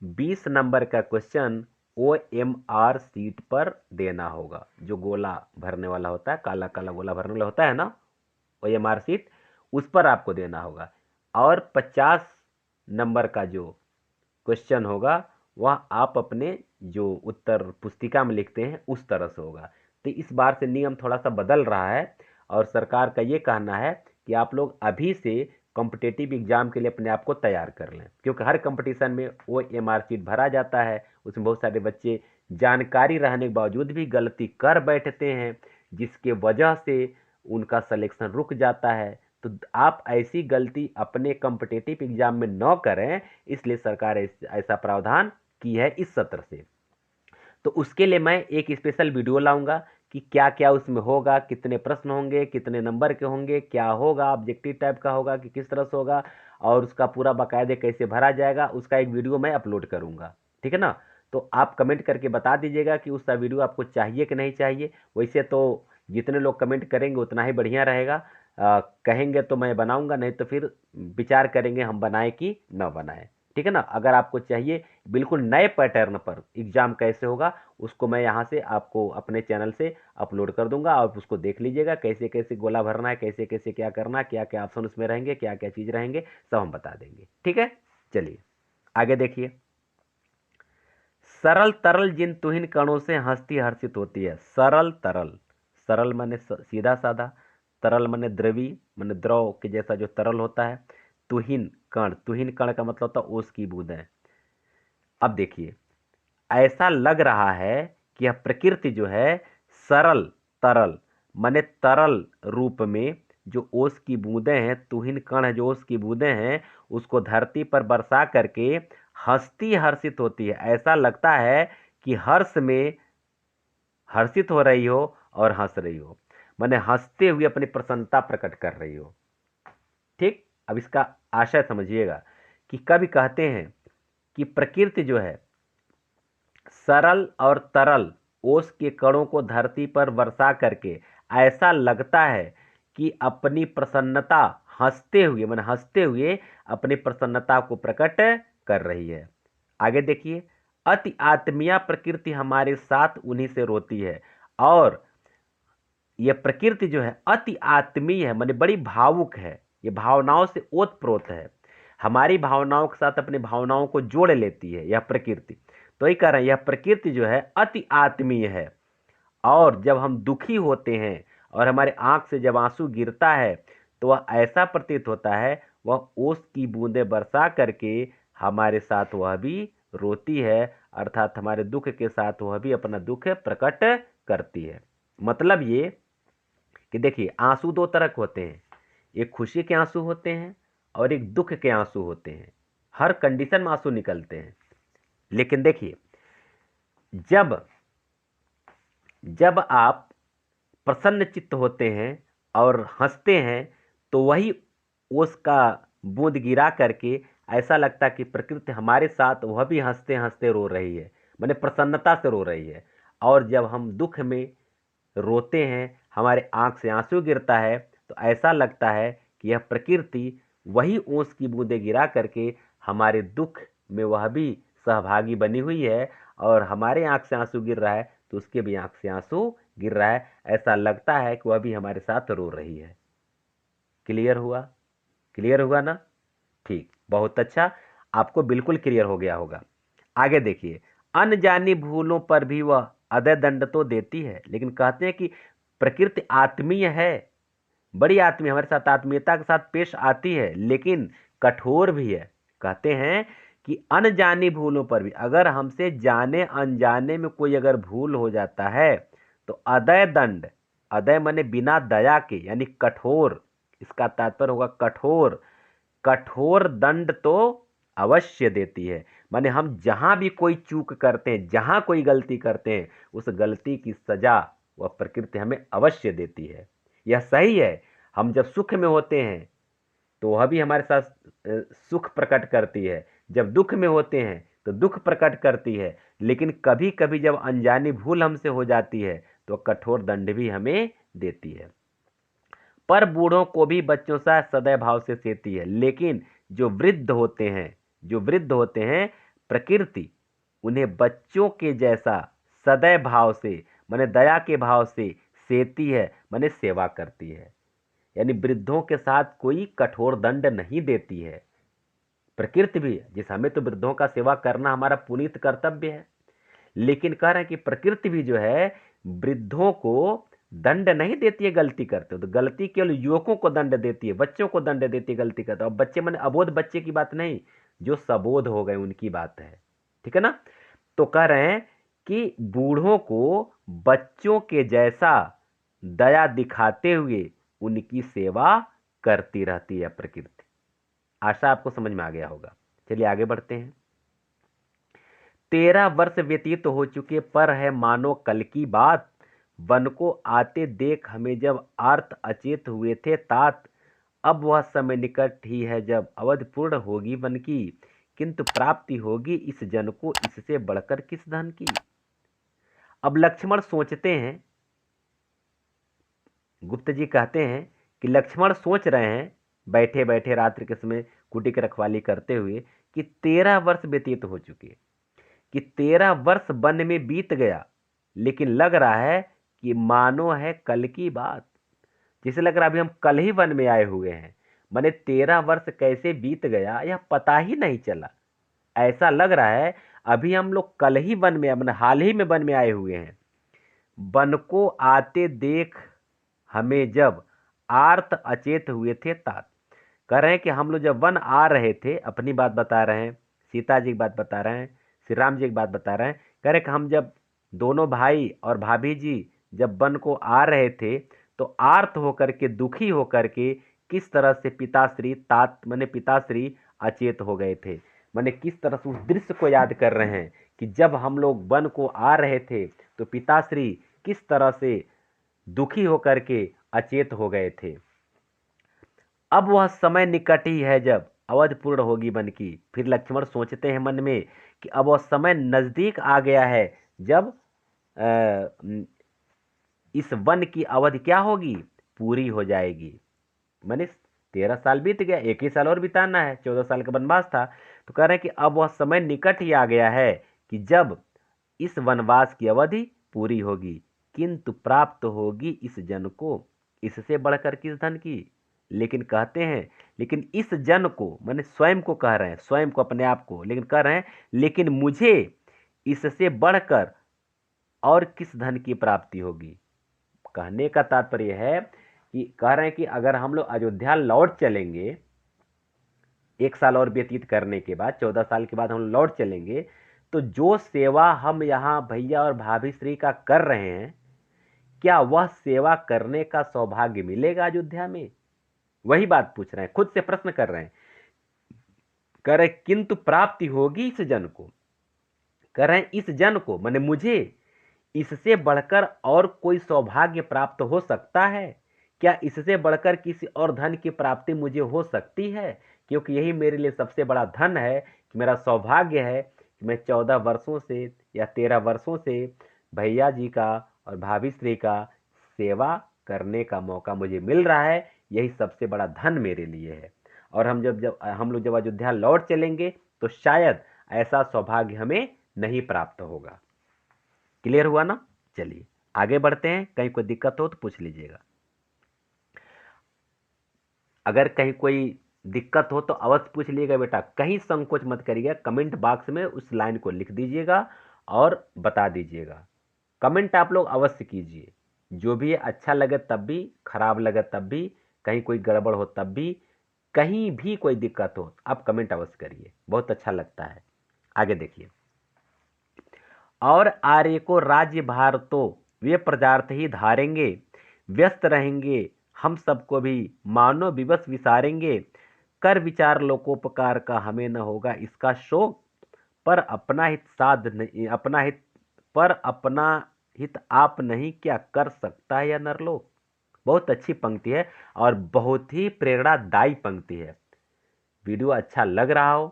20 नंबर का क्वेश्चन OMR शीट पर देना होगा। जो गोला भरने वाला होता है, काला काला गोला भरने वाला होता है ना, OMR शीट, उस पर आपको देना होगा। और 50 नंबर का जो क्वेश्चन होगा वह आप अपने जो उत्तर पुस्तिका में लिखते हैं उस तरह से होगा। तो इस बार से नियम थोड़ा सा बदल रहा है और सरकार का ये कहना है कि आप लोग अभी से कॉम्पिटेटिव एग्जाम के लिए अपने आप को तैयार कर लें, क्योंकि हर कंपटीशन में OMR शीट भरा जाता है, उसमें बहुत सारे बच्चे जानकारी रहने के बावजूद भी गलती कर बैठते हैं, जिसके वजह से उनका सिलेक्शन रुक जाता है। तो आप ऐसी गलती अपने कॉम्पिटेटिव एग्जाम में न करें, इसलिए सरकार ऐसा प्रावधान की है इस सत्र से। तो उसके लिए मैं एक स्पेशल वीडियो लाऊंगा कि क्या क्या उसमें होगा, कितने प्रश्न होंगे, कितने नंबर के होंगे, क्या होगा, ऑब्जेक्टिव टाइप का होगा कि किस तरह से होगा, और उसका पूरा बाकायदे कैसे भरा जाएगा, उसका एक वीडियो मैं अपलोड करूंगा। ठीक है ना? तो आप कमेंट करके बता दीजिएगा कि उसका वीडियो आपको चाहिए कि नहीं चाहिए। वैसे तो जितने लोग कमेंट करेंगे उतना ही बढ़िया रहेगा। कहेंगे तो मैं बनाऊंगा, नहीं तो फिर विचार करेंगे हम बनाए कि न बनाए। ठीक है ना? अगर आपको चाहिए बिल्कुल नए पैटर्न पर एग्जाम कैसे होगा, उसको मैं यहाँ से आपको अपने चैनल से अपलोड कर दूंगा। आप उसको देख लीजिएगा, कैसे कैसे गोला भरना है, कैसे कैसे क्या करना है, क्या क्या ऑप्शन उसमें रहेंगे, क्या क्या चीज़ रहेंगे, सब हम बता देंगे। ठीक है, चलिए आगे देखिए। सरल तरल जिन तुहिन कणों से हस्ती हर्षित होती है। सरल तरल, सरल माने सीधा साधा, तरल माने द्रवी, माने द्रव के जैसा जो तरल होता है। तुहिन कण, तुहिन कण का मतलब होता है ओस की बूंदें। अब देखिए, ऐसा लग रहा है कि यह प्रकृति जो है सरल तरल माने तरल रूप में जो ओस की बूंदें हैं, तुहिन कण है जो ओस की बूंदें हैं, उसको धरती पर बरसा करके हंसती हर्षित होती है। ऐसा लगता है कि हर्ष में हर्षित हो रही हो और हंस रही हो, माने हंसते हुए अपनी प्रसन्नता प्रकट कर रही हो। ठीक, अब इसका आशय समझिएगा कि कवि कहते हैं कि प्रकृति जो है सरल और तरल ओस के कणों को धरती पर वर्षा करके ऐसा लगता है कि अपनी प्रसन्नता हंसते हुए, माने हंसते हुए अपनी प्रसन्नता को प्रकट कर रही है। आगे देखिए, अति आत्मीय प्रकृति हमारे साथ उन्हीं से रोती है। और यह प्रकृति जो है अति आत्मीय है, माने बड़ी भावुक है, ये भावनाओं से ओतप्रोत है, हमारी भावनाओं के साथ अपनी भावनाओं को जोड़ लेती है यह प्रकृति। तो ये कह रहे हैं यह प्रकृति जो है अति आत्मीय है। और जब हम दुखी होते हैं और हमारे आंख से जब आंसू गिरता है, तो वह ऐसा प्रतीत होता है वह ओस की बूंदें बरसा करके हमारे साथ वह भी रोती है, अर्थात हमारे दुख के साथ वह भी अपना दुख प्रकट करती है। मतलब ये कि देखिए, आंसू दो तरह के होते हैं, एक खुशी के आंसू होते हैं और एक दुख के आंसू होते हैं। हर कंडीशन में आंसू निकलते हैं। लेकिन देखिए, जब जब आप प्रसन्न चित्त होते हैं और हंसते हैं, तो वही उसका बूंद गिरा करके ऐसा लगता है कि प्रकृति हमारे साथ वह भी हंसते हंसते रो रही है, माने प्रसन्नता से रो रही है। और जब हम दुख में रोते हैं, हमारे आंख से आंसू गिरता है, तो ऐसा लगता है कि यह प्रकृति वही ओस की बूंदें गिरा करके हमारे दुख में वह भी सहभागी बनी हुई है, और हमारे आंख से आंसू गिर रहा है तो उसके भी आंख से आंसू गिर रहा है। ऐसा लगता है कि वह भी हमारे साथ रो रही है। क्लियर हुआ? क्लियर हुआ ना? ठीक, बहुत अच्छा, आपको बिल्कुल क्लियर हो गया होगा। आगे देखिए, अनजानी भूलों पर भी वह अदय दंड तो देती है, लेकिन कहते हैं कि प्रकृति आत्मीय है, बड़ी आत्मीय, हमारे साथ आत्मीयता के साथ पेश आती है, लेकिन कठोर भी है। कहते हैं कि अनजानी भूलों पर भी, अगर हमसे जाने अनजाने में कोई अगर भूल हो जाता है तो अदय दंड, अदय माने बिना दया के, यानी कठोर, इसका तात्पर्य होगा कठोर, कठोर दंड तो अवश्य देती है। माने हम जहां भी कोई चूक करते हैं, जहां कोई गलती करते हैं, उस गलती की सजा वह प्रकृति हमें अवश्य देती है। यह सही है। हम जब सुख में होते हैं तो वह भी हमारे साथ सुख प्रकट करती है, जब दुख में होते हैं तो दुख प्रकट करती है, लेकिन कभी कभी जब अनजानी भूल हमसे हो जाती है तो कठोर दंड भी हमें देती है। पर बूढ़ों को भी बच्चों सा सदैव भाव से सेती है, लेकिन जो वृद्ध होते हैं, जो वृद्ध होते हैं, प्रकृति उन्हें बच्चों के जैसा सदैव भाव से, माने दया के भाव से सेती है, माने सेवा करती है। यानी वृद्धों के साथ कोई कठोर दंड नहीं देती है। प्रकृति भी, जिस हमें तो वृद्धों का सेवा करना हमारा पुनीत कर्तव्य है, लेकिन कह रहे हैं कि प्रकृति भी जो है वृद्धों को दंड नहीं देती है गलती करते हो तो। गलती केवल युवकों को दंड देती है, बच्चों को दंड देती है गलती करते हो। अब बच्चे माने अबोध बच्चे की बात नहीं, जो सबोध हो गए उनकी बात है, ठीक है ना। तो कह रहे हैं कि बूढ़ों को बच्चों के जैसा दया दिखाते हुए उनकी सेवा करती रहती है प्रकृति। आशा आपको समझ में आ गया होगा। चलिए आगे बढ़ते हैं। 13 वर्ष व्यतीत हो चुके पर है मानो कल की बात, वन को आते देख हमें जब आर्त अचेत हुए थे तात। अब वह समय निकट ही है जब अवधि पूर्ण होगी वन की, किंतु प्राप्ति होगी इस जन को इससे बढ़कर किस धन की। अब लक्ष्मण सोचते हैं, गुप्त जी कहते हैं कि लक्ष्मण सोच रहे हैं बैठे बैठे रात्रि के समय कुटी की रखवाली करते हुए कि 13 वर्ष व्यतीत हो चुके, कि 13 वर्ष वन में बीत गया, लेकिन लग रहा है कि मानो है कल की बात। जिसे लग रहा है अभी हम कल ही वन में आए हुए हैं, माने 13 वर्ष कैसे बीत गया यह पता ही नहीं चला। ऐसा लग रहा है अभी हम लोग कल ही वन में, मैंने हाल ही में वन में आए हुए हैं। वन को आते देख हमें जब आर्त अचेत हुए थे तात। कह रहे हैं कि हम लोग जब वन आ रहे थे, अपनी बात बता रहे हैं, सीता जी की बात बता रहे हैं, श्री राम जी की बात बता रहे हैं। कह रहे कि हम जब दोनों भाई और भाभी जी जब वन को आ रहे थे तो आर्त होकर के, दुखी होकर के किस तरह से पिताश्री तात माने पिताश्री अचेत हो गए थे। माने किस तरह से उस दृश्य को याद कर रहे हैं कि जब हम लोग वन को आ रहे थे तो पिताश्री किस तरह से दुखी होकर के अचेत हो गए थे। अब वह समय निकट ही है जब अवधि पूर्ण होगी वन की। फिर लक्ष्मण सोचते हैं मन में कि अब वह समय नजदीक आ गया है जब इस वन की अवधि क्या होगी, पूरी हो जाएगी। माने 13 साल बीत गया, 1 ही साल और बिताना है, 14 साल का वनवास था। तो कह रहे हैं कि अब वह समय निकट ही आ गया है कि जब इस वनवास की अवधि पूरी होगी, किंतु प्राप्त होगी इस जन को इससे बढ़कर किस धन की। लेकिन कहते हैं, लेकिन इस जन को माने स्वयं को कह रहे हैं, स्वयं को, अपने आप को, लेकिन कह रहे हैं लेकिन मुझे इससे बढ़कर और किस धन की प्राप्ति होगी। कहने का तात्पर्य है कि कह रहे हैं कि अगर हम लोग अयोध्या लौट चलेंगे, 1 साल और व्यतीत करने के बाद, 14 साल के बाद हम लौट चलेंगे, तो जो सेवा हम यहाँ भैया और भाभी श्री का कर रहे हैं, क्या वह सेवा करने का सौभाग्य मिलेगा अयोध्या में। वही बात पूछ रहे हैं, खुद से प्रश्न कर रहे हैं। कह रहे किंतु प्राप्ति होगी इस जन को, कह रहे हैं इस जन को माने मुझे इससे बढ़कर और कोई सौभाग्य प्राप्त हो सकता है क्या, इससे बढ़कर किसी और धन की प्राप्ति मुझे हो सकती है। क्योंकि यही मेरे लिए सबसे बड़ा धन है, कि मेरा सौभाग्य है कि मैं 14 वर्षों से या 13 वर्षों से भैया जी का और भाभी श्री का सेवा करने का मौका मुझे मिल रहा है। यही सबसे बड़ा धन मेरे लिए है। और हम लोग जब अयोध्या लौट चलेंगे तो शायद ऐसा सौभाग्य हमें नहीं प्राप्त होगा। क्लियर हुआ ना। चलिए आगे बढ़ते हैं, कहीं कोई दिक्कत हो तो पूछ लीजिएगा। अगर कहीं कोई दिक्कत हो तो अवश्य पूछ लीजिएगा बेटा, कहीं संकोच मत करिएगा, कमेंट बॉक्स में उस लाइन को लिख दीजिएगा और बता दीजिएगा। कमेंट आप लोग अवश्य कीजिए, जो भी अच्छा लगे तब भी, खराब लगे तब भी, कहीं कोई गड़बड़ हो तब भी, कहीं भी कोई दिक्कत हो आप कमेंट अवश्य करिए, बहुत अच्छा लगता है। आगे देखिए, और आर्य को राज्य भार तो वे प्रजार्थ ही धारेंगे, व्यस्त रहेंगे हम सबको भी मानो विवश विसारेंगे, कर विचार लोकोपकार का हमें न होगा इसका शोक, पर अपना हित साध नहीं, अपना हित आप नहीं क्या कर सकता है यह नरलोक। बहुत अच्छी पंक्ति है और बहुत ही प्रेरणादायी पंक्ति है। वीडियो अच्छा लग रहा हो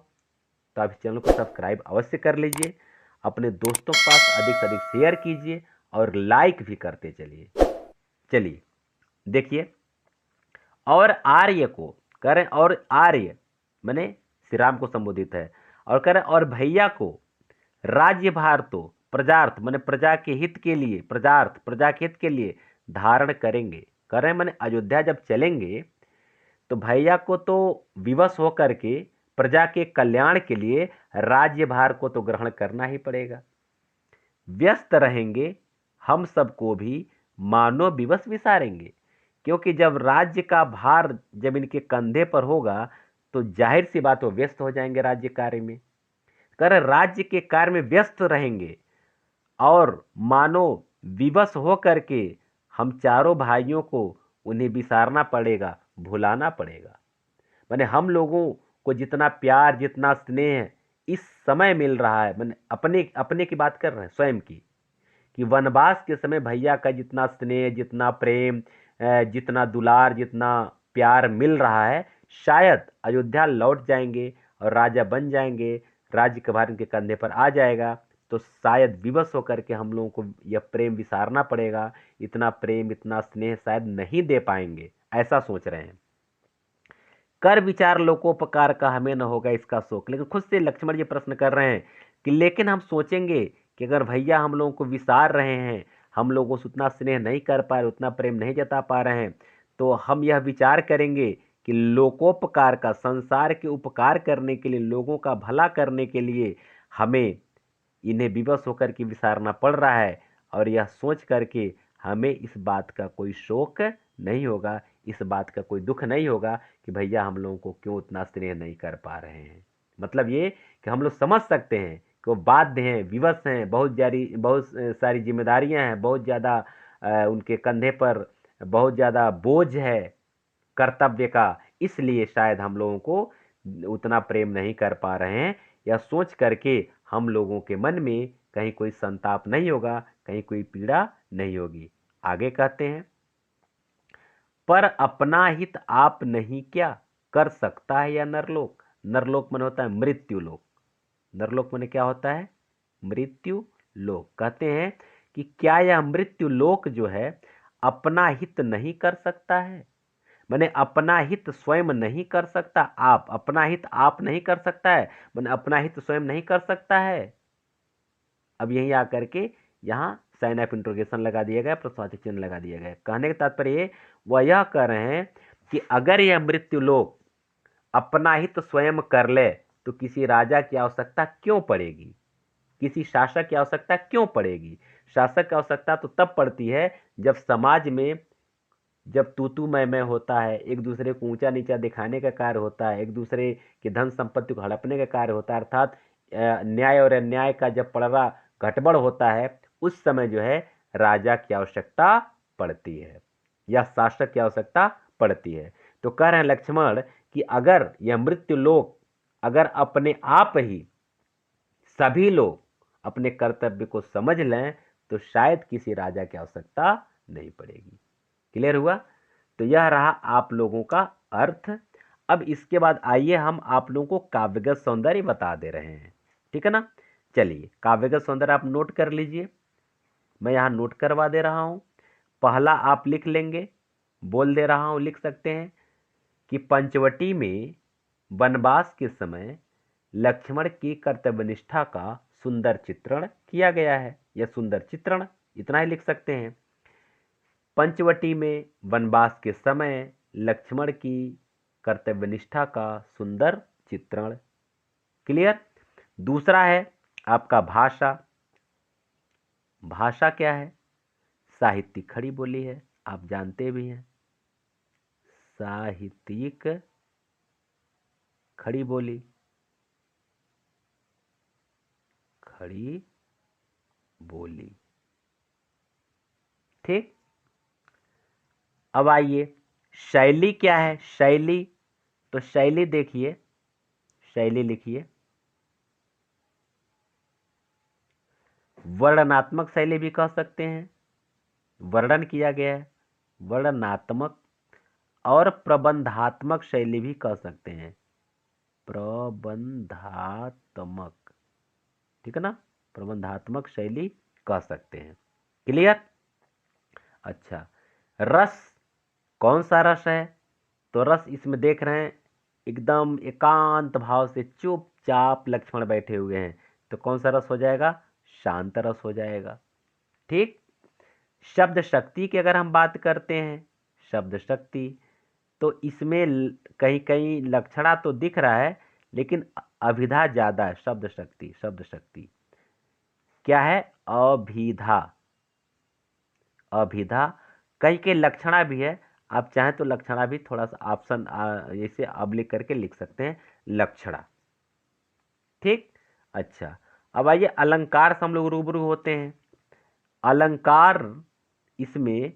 तो आप इस चैनल को सब्सक्राइब अवश्य कर लीजिए, अपने दोस्तों के पास अधिक से अधिक शेयर कीजिए और लाइक भी करते चलिए। चलिए देखिए, और आर्य को करें, और आर्य माने श्री राम को संबोधित है, और कह रहे और भैया को राज्यभार तो प्रजार्थ माने प्रजा के हित के लिए, प्रजार्थ प्रजा के हित के लिए धारण करेंगे। कह रहे माने अयोध्या जब चलेंगे तो भैया को तो विवश होकर के प्रजा के कल्याण के लिए राज्यभार को तो ग्रहण करना ही पड़ेगा। व्यस्त रहेंगे हम सबको भी मानो विवश विसारेंगे, क्योंकि जब राज्य का भार जब इनके कंधे पर होगा तो जाहिर सी बात वो व्यस्त हो जाएंगे राज्य कार्य में। कर राज्य के कार्य में व्यस्त रहेंगे और मानो विवश हो करके हम चारों भाइयों को उन्हें विसारना पड़ेगा, भुलाना पड़ेगा। माने हम लोगों को जितना प्यार जितना स्नेह इस समय मिल रहा है, माने अपने अपने की बात कर रहे हैं स्वयं की, कि वनवास के समय भैया का जितना स्नेह जितना प्रेम जितना दुलार जितना प्यार मिल रहा है, शायद अयोध्या लौट जाएंगे और राजा बन जाएंगे, राज्य का भार इनके कंधे पर आ जाएगा तो शायद विवश होकर के हम लोगों को यह प्रेम विसारना पड़ेगा, इतना प्रेम इतना स्नेह शायद नहीं दे पाएंगे, ऐसा सोच रहे हैं। कर विचार लोकोपकार का हमें न होगा इसका शोक। लेकिन खुद से लक्ष्मण जी प्रश्न कर रहे हैं कि लेकिन हम सोचेंगे कि अगर भैया हम लोगों को विसार रहे हैं, हम लोगों से उतना स्नेह नहीं कर पा रहे, उतना प्रेम नहीं जता पा रहे हैं, तो हम यह विचार करेंगे कि लोकोपकार का, संसार के उपकार करने के लिए, लोगों का भला करने के लिए हमें इन्हें विवश होकर के विसारना पड़ रहा है, और यह सोच करके हमें इस बात का कोई शोक नहीं होगा, इस बात का कोई दुख नहीं होगा कि भैया हम लोगों को क्यों उतना स्नेह नहीं कर पा रहे हैं। मतलब ये कि हम लोग समझ सकते हैं कि वो बाध्य हैं, विवश हैं, बहुत सारी जिम्मेदारियां हैं, बहुत ज़्यादा उनके कंधे पर बहुत ज़्यादा बोझ है कर्तव्य का, इसलिए शायद हम लोगों को उतना प्रेम नहीं कर पा रहे हैं। यह सोच करके हम लोगों के मन में कहीं कोई संताप नहीं होगा, कहीं कोई पीड़ा नहीं होगी। आगे कहते हैं पर अपना हित आप नहीं क्या कर सकता है या नरलोक। नरलोक मन होता है मृत्यु लोक, नरलोक मन क्या होता है मृत्यु लोक। कहते हैं कि क्या यह मृत्यु लोक जो है अपना हित नहीं कर सकता है, मैंने अपना हित स्वयं नहीं कर सकता, आप अपना हित आप नहीं कर सकता है, मैंने अपना हित स्वयं नहीं कर सकता है। अब यहीं आकर के यहाँ साइन ऑफ इंट्रोगेशन लगा दिया गया, प्रश्नवाचक चिन्ह लगा दिया गया। कहने का तात्पर्य वह यह कह रहे हैं कि अगर यह मृत्यु लोक अपना हित स्वयं कर ले तो किसी राजा की आवश्यकता क्यों पड़ेगी, किसी शासक की आवश्यकता क्यों पड़ेगी। शासक की आवश्यकता तो तब पड़ती है जब समाज में जब तू मैं होता है, एक दूसरे को ऊंचा नीचा दिखाने का कार्य होता है, एक दूसरे की धन संपत्ति को हड़पने का कार्य होता है, अर्थात न्याय और अन्याय का जब पड़वा गड़बड़ होता है, उस समय जो है राजा की आवश्यकता पड़ती है या शासक की आवश्यकता पड़ती है। तो कह रहे हैं लक्ष्मण कि अगर यह मृत्यु लोक अगर अपने आप ही सभी लोग अपने कर्तव्य को समझ लें तो शायद किसी राजा की आवश्यकता नहीं पड़ेगी। क्लियर हुआ। तो यह रहा आप लोगों का अर्थ। अब इसके बाद आइए हम आप लोगों को काव्यगत सौंदर्य बता दे रहे हैं, ठीक है ना। चलिए काव्यगत सौंदर्य आप नोट कर लीजिए, मैं यहां नोट करवा दे रहा हूं। पहला आप लिख लेंगे, बोल दे रहा हूं, लिख सकते हैं कि पंचवटी में वनवास के समय लक्ष्मण की कर्तव्यनिष्ठा का सुंदर चित्रण किया गया है। यह सुंदर चित्रण इतना ही लिख सकते हैं। पंचवटी में वनवास के समय लक्ष्मण की कर्तव्यनिष्ठा का सुंदर चित्रण। क्लियर। दूसरा है आपका भाषा। भाषा क्या है, साहित्यिक खड़ी बोली है, आप जानते भी हैं साहित्यिक खड़ी बोली, खड़ी बोली, ठीक। अब आइए शैली क्या है, शैली, तो शैली देखिए, शैली लिखिए, वर्णनात्मक शैली भी कह सकते हैं, वर्णन किया गया है, वर्णनात्मक, और प्रबंधात्मक शैली भी कह सकते हैं, प्रबंधात्मक, ठीक है ना, प्रबंधात्मक शैली कह सकते हैं। क्लियर। अच्छा, रस कौन सा रस है, तो रस इसमें देख रहे हैं एकदम एकांत भाव से चुपचाप लक्ष्मण बैठे हुए हैं, तो कौन सा रस हो जाएगा? शांत रस हो जाएगा। ठीक। शब्द शक्ति की अगर हम बात करते हैं, शब्द शक्ति, तो इसमें कहीं कहीं लक्षणा तो दिख रहा है, लेकिन अभिधा ज्यादा है। शब्द शक्ति, शब्द शक्ति क्या है? अभिधा, अभिधा। कहीं के लक्षणा भी है, आप चाहें तो लक्षणा भी थोड़ा सा ऑप्शन जैसे अब लिख करके लिख सकते हैं, लक्षणा। ठीक। अच्छा, अब आइए अलंकार से हम लोग रूबरू होते हैं। अलंकार, इसमें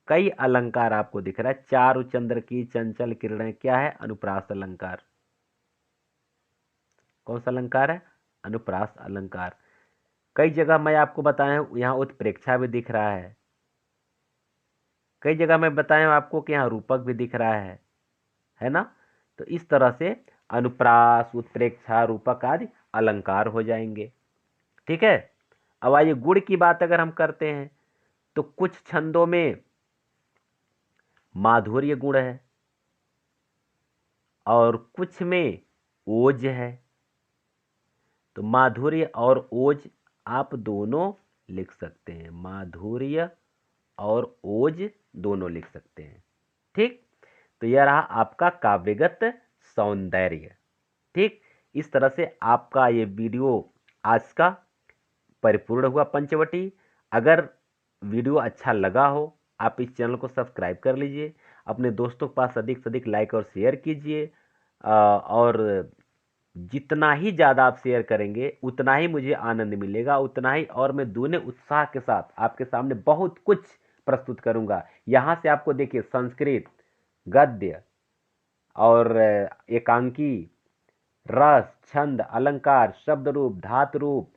कई अलंकार आपको दिख रहा है। चारु चंद्र की चंचल किरणें, क्या है? अनुप्रास अलंकार। कौन सा अलंकार है? अनुप्रास अलंकार। कई जगह मैं आपको बताया हूं, यहाँ उत्प्रेक्षा भी दिख रहा है। कई जगह मैं बताया हूं आपको कि यहाँ रूपक भी दिख रहा है ना? तो इस तरह से अनुप्रास, उत्प्रेक्षा, रूपक आदि अलंकार हो जाएंगे। ठीक है। अब आइए गुण की बात अगर हम करते हैं, तो कुछ छंदों में माधुर्य गुण है और कुछ में ओज है। तो माधुर्य और ओज आप दोनों लिख सकते हैं, माधुर्य और ओज दोनों लिख सकते हैं। ठीक। तो यह रहा आपका काव्यगत सौंदर्य। ठीक। इस तरह से आपका ये वीडियो आज का परिपूर्ण हुआ पंचवटी। अगर वीडियो अच्छा लगा हो, आप इस चैनल को सब्सक्राइब कर लीजिए, अपने दोस्तों के पास अधिक से अधिक लाइक और शेयर कीजिए। और जितना ही ज़्यादा आप शेयर करेंगे उतना ही मुझे आनंद मिलेगा, उतना ही और मैं दूने उत्साह के साथ आपके सामने बहुत कुछ प्रस्तुत करूंगा। यहाँ से आपको देखिए संस्कृत, गद्य और एकांकी, रस, छंद, अलंकार, शब्द रूप, धातु रूप,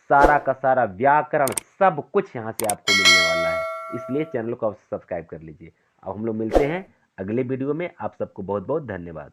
सारा का सारा व्याकरण, सब कुछ यहाँ से आपको मिलने वाला है। इसलिए चैनल को आप सब्सक्राइब कर लीजिए। अब हम लोग मिलते हैं अगले वीडियो में। आप सबको बहुत बहुत धन्यवाद।